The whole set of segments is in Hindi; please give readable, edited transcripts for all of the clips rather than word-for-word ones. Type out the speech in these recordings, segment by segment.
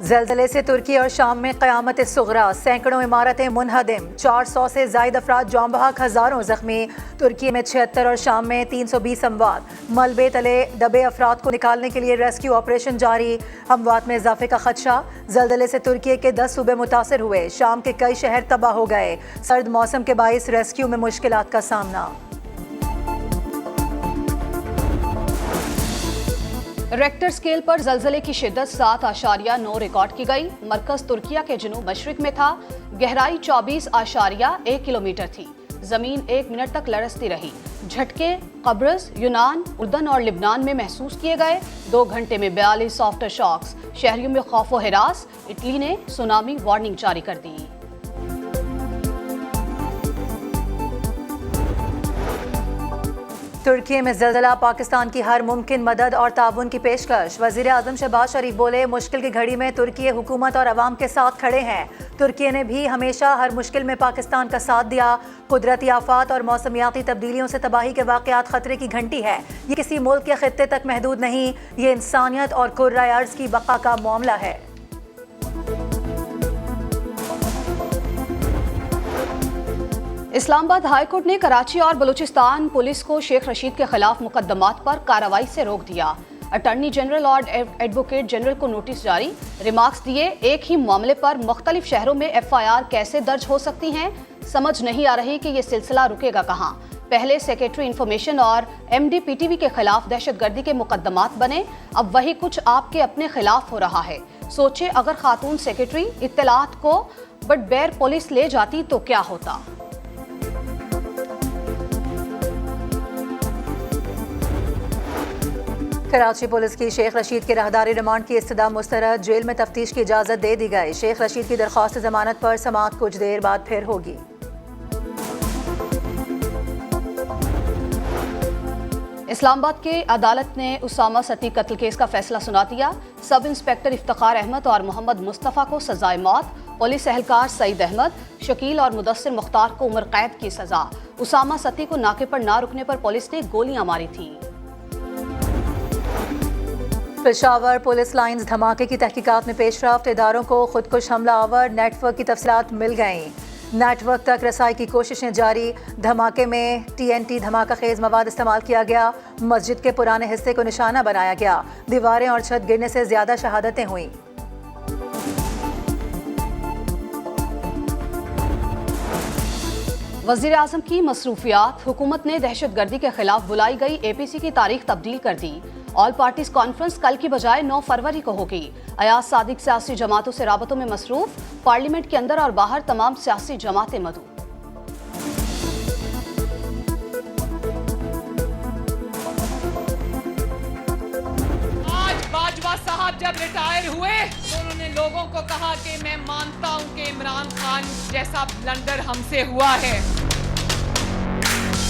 ज़ल्ज़ले से तुर्की और शाम में क़यामत सुग़रा, सैकड़ों इमारतें मुनहदिम, 400 से ज़ायद अफराद जाम बहक, हज़ारों ज़ख्मी। तुर्की में 76 और शाम में 320 अमवात। मलबे तले दबे अफराद को निकालने के लिए रेस्क्यू ऑपरेशन जारी। अमवात में इजाफे का खदशा। ज़ल्ज़ले से तुर्की के 10 सूबे मुतासर हुए, शाम के कई शहर तबाह हो गए। सर्द मौसम के बाइस रेस्क्यू में मुश्किलात का सामना। रेक्टर स्केल पर ज़ल्ज़ले की शिद्दत 7.9 रिकॉर्ड की गई। मरकज़ तुर्किया के जनूब मशरिक में था। गहराई 24.1 किलोमीटर थी। ज़मीन 1 मिनट तक लरसती रही। झटके कब्रस, यूनान, उर्दन और लिबनान में महसूस किए गए। 2 घंटे में 42 आफ्टर शॉक्स। शहरियों में खौफ व हिरास। इटली ने सुनामी वार्निंग जारी कर दी। तुर्की में ज़ल्ज़ला, पाकिस्तान की हर मुमकिन मदद और ताउन की पेशकश। वज़ीर आज़म शहबाज शरीफ बोले, मुश्किल की घड़ी में तुर्की हुकूमत और अवाम के साथ खड़े हैं। तुर्की ने भी हमेशा हर मुश्किल में पाकिस्तान का साथ दिया। कुदरती आफात और मौसमियाती तब्दीलियों से तबाही के वाक़यात खतरे की घंटी है। ये किसी मुल्क के खित्ते तक महदूद नहीं, ये इंसानियत और कुर्राए अर्ज़ की बका का मामला है। इस्लामाबाद हाई कोर्ट ने कराची और बलूचिस्तान पुलिस को शेख रशीद के खिलाफ मुकदमात पर कार्रवाई से रोक दिया। अटॉर्नी जनरल और एडवोकेट जनरल को नोटिस जारी। रिमार्क्स दिए, एक ही मामले पर मुख्तलिफ शहरों में FIR कैसे दर्ज हो सकती हैं, समझ नहीं आ रही कि ये सिलसिला रुकेगा कहाँ। पहले सेक्रेटरी इंफॉर्मेशन और MD PTV के खिलाफ दहशतगर्दी के मुकदमात बने, अब वही कुछ आपके अपने खिलाफ हो रहा है। सोचे अगर खातून सेक्रेटरी इत्तलात को बटबैर पुलिस ले जाती तो क्या होता। कराची पुलिस की शेख रशीद के राहदारी रिमांड की इस्तदा मुस्तरद। जेल में तफ्तीश की इजाज़त दे दी गई। शेख रशीद की दरख्वास्त जमानत पर समाअत कुछ देर बाद फिर होगी। इस्लामाबाद के अदालत ने उसामा सती कत्ल केस का फैसला सुना दिया। सब इंस्पेक्टर इफ्तिखार अहमद और मोहम्मद मुस्तफ़ा को सजाए मौत। पुलिस एहलकार सईद अहमद, शकील और मुदस्सिर मुख्तार को उम्र कैद की सजा। उसामा सती को नाके पर ना रुकने पर पुलिस ने गोलियां मारी थी। पेशावर पुलिस लाइन्स धमाके की तहकीकात में पेशरफ्त। इदारों को खुदकुश हमला आवर नेटवर्क की तफसीलात मिल गईं। नेटवर्क तक रसाई की कोशिशें जारी। धमाके में TNT धमाका खेज मवाद इस्तेमाल किया गया। मस्जिद के पुराने हिस्से को निशाना बनाया गया। दीवारें और छत गिरने से ज्यादा शहादतें हुईं। वज़ीर आज़म की मसरूफियात। हुकूमत ने दहशतगर्दी के खिलाफ बुलाई गई APC की तारीख तब्दील कर दी। ऑल पार्टीज कॉन्फ्रेंस कल की बजाय 9 फरवरी को होगी। अयाज सादिक सियासी जमातों से राबतों में मसरूफ। पार्लियामेंट के अंदर और बाहर तमाम सियासी जमातें मदऊ। आज बाजवा साहब जब रिटायर हुए तो उन्होंने लोगों को कहा कि मैं मानता हूं कि इमरान खान जैसा ब्लंडर हमसे हुआ है।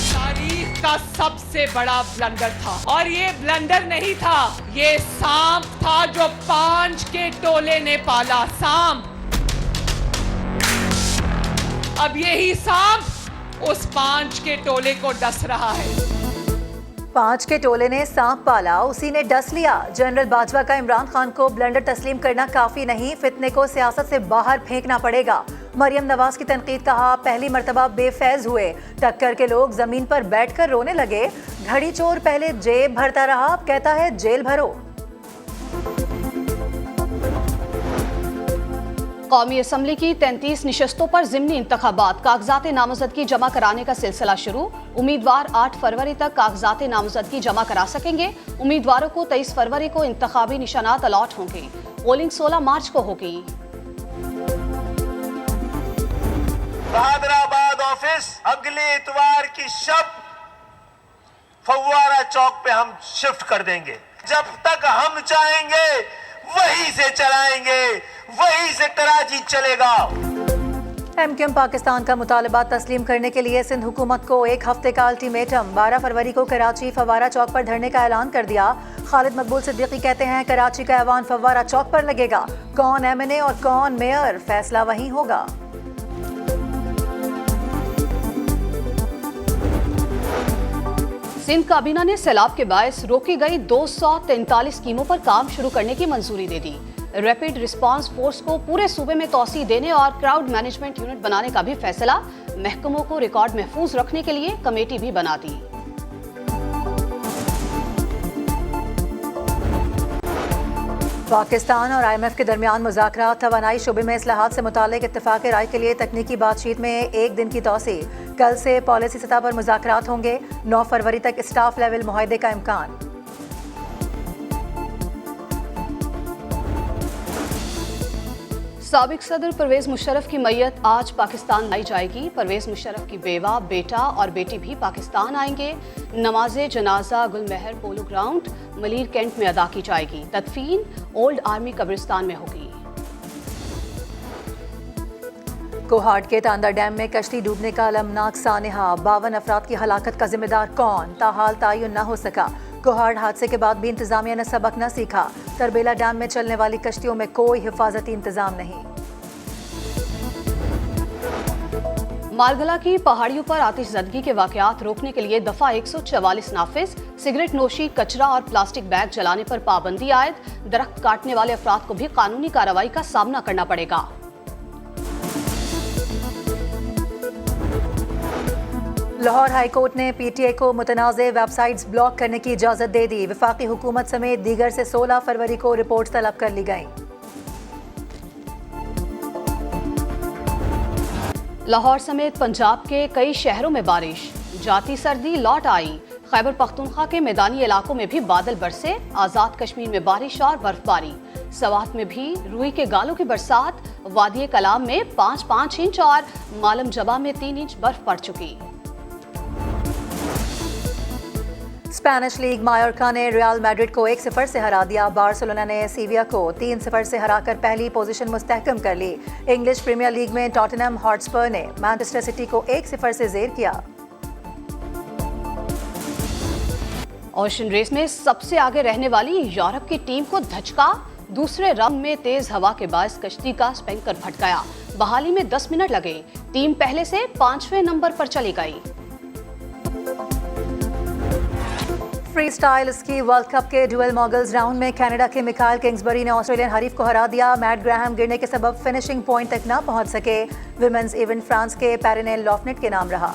तारीख का सबसे बड़ा ब्लंडर था, और ये ब्लंडर नहीं था, ये सांप था जो 5 के टोले ने पाला। सांप, अब यही सांप उस 5 के टोले को डस रहा है। 5 के टोले ने सांप पाला, उसी ने डस लिया। जनरल बाजवा का इमरान खान को ब्लंडर तस्लीम करना काफी नहीं, फितने को सियासत से बाहर फेंकना पड़ेगा। मरियम नवाज की तनकीद, कहा पहली मर्तबा बेफैज हुए, टक्कर के लोग जमीन पर बैठकर रोने लगे। घड़ी चोर पहले जेब भरता रहा, अब कहता है जेल भरो। कौमी असम्बली की 33 निशस्तों पर ज़िमनी इंतखाबात। कागजात नामजदगी जमा कराने का सिलसिला शुरू। उम्मीदवार 8 फरवरी तक कागजात नामजदगी जमा करा सकेंगे। उम्मीदवारों को 23 फरवरी को इंतखाबी निशानात अलॉट होंगे। पोलिंग 16 मार्च को होगी। हैदराबाद ऑफिस अगले इतवार की शब फव्वारा चौक पे हम शिफ्ट कर देंगे। जब तक हम चाहेंगे वहीं से चलाएंगे, वहीं से कराची चलेगा। MQM पाकिस्तान का मुतालबा तस्लीम करने के लिए सिंध हुकूमत को 1 हफ्ते का अल्टीमेटम। 12 फरवरी को कराची फव्वारा चौक पर धरने का ऐलान कर दिया। खालिद मकबूल सिद्दीकी कहते हैं कराची का ऐवान फव्वारा चौक पर लगेगा। कौन MNA और कौन मेयर, फैसला वहीं होगा। सिंध काबीना ने सैलाब के बायस रोकी गई 243 स्कीमों पर काम शुरू करने की मंजूरी दे दी। रैपिड रिस्पांस फोर्स को पूरे सूबे में तौसी देने और क्राउड मैनेजमेंट यूनिट बनाने का भी फैसला। महकमों को रिकॉर्ड महफूज रखने के लिए कमेटी भी बना दी। पाकिस्तान और IMF के दरमियान मुज़ाकरात। तवानाई शुबे में इस्लाहात से मुतालिक इत्तफाक राय के लिए तकनीकी बातचीत में एक दिन की तौसी। कल से पॉलिसी सतह पर मुज़ाकरात होंगे। 9 फरवरी तक स्टाफ लेवल मुआहदे का इम्कान। साबिक सदर परवेज मुशर्रफ की मैयत आज पाकिस्तान लाई जाएगी। परवेज मुशर्रफ की बेवा, बेटा और बेटी भी पाकिस्तान आएंगे। नमाज़े जनाजा गुलमहर पोलो ग्राउंड मलीर कैंट में अदा की जाएगी। तदफीन ओल्ड आर्मी कब्रिस्तान में होगी। कोहाट के तांदा डैम में कश्ती डूबने का अलमनाक सानहा। 52 अफराद की हलाकत का जिम्मेदार कौन, ताहाल तयन न हो सका। कोहाट हादसे के बाद भी इंतजामिया ने सबक न सीखा। तरबेला डैम में चलने वाली कश्तियों में कोई हिफाजती इंतजाम नहीं। मालगला की पहाड़ियों पर आतिशज़दगी के वाकयात रोकने के लिए दफा 144 नाफिज। सिगरेट नोशी, कचरा और प्लास्टिक बैग जलाने पर पाबंदी आयद। दरख्त काटने वाले अफराद को भी कानूनी कार्रवाई का सामना करना पड़ेगा। लाहौर हाई कोर्ट ने PTI को मुतनाज़े वेबसाइट्स ब्लॉक करने की इजाज़त दे दी। वफाकी हुकूमत समेत दीगर से 16 फरवरी को रिपोर्ट तलब कर ली गई। लाहौर समेत पंजाब के कई शहरों में बारिश। जाती सर्दी लौट आई। खैबर पख्तूनख्वा के मैदानी इलाकों में भी बादल बरसे। आज़ाद कश्मीर में बारिश और बर्फबारी। सवात में भी रुई के गालों की बरसात। वादी कलाम में 5 इंच और मालम जबा में 3 इंच बर्फ पड़ चुकी। स्पेनिश लीग मायोर्का ने रियल मैड्रिड को 1-0 से हरा दिया। बार्सिलोना ने सीविया को 3-0 से हराकर पहली पोजीशन मुस्तहकम कर ली। इंग्लिश प्रीमियर लीग में टॉटनहम हॉटस्पर ने मैनचेस्टर सिटी को 1-0 से ज़ेर किया। ओशन रेस में सबसे आगे रहने वाली यूरोप की टीम को धचका। दूसरे राउंड में तेज हवा के बायस कश्ती का स्पैंकर भटकाया। बहाली में 10 मिनट लगे। टीम पहले से 5वें नंबर पर चली गई। Free style ski world cup के ड्यूअल मॉगल्स राउंड में कनाडा के मिकाइल किंग्सबरी ने ऑस्ट्रेलियन हरीफ को हरा दिया। मैट ग्राहम गिरने के सबब फिनिशिंग पॉइंट तक न पहुंच सके। विमेंस इवेंट फ्रांस के पेरिनेल लॉफनेट के नाम रहा।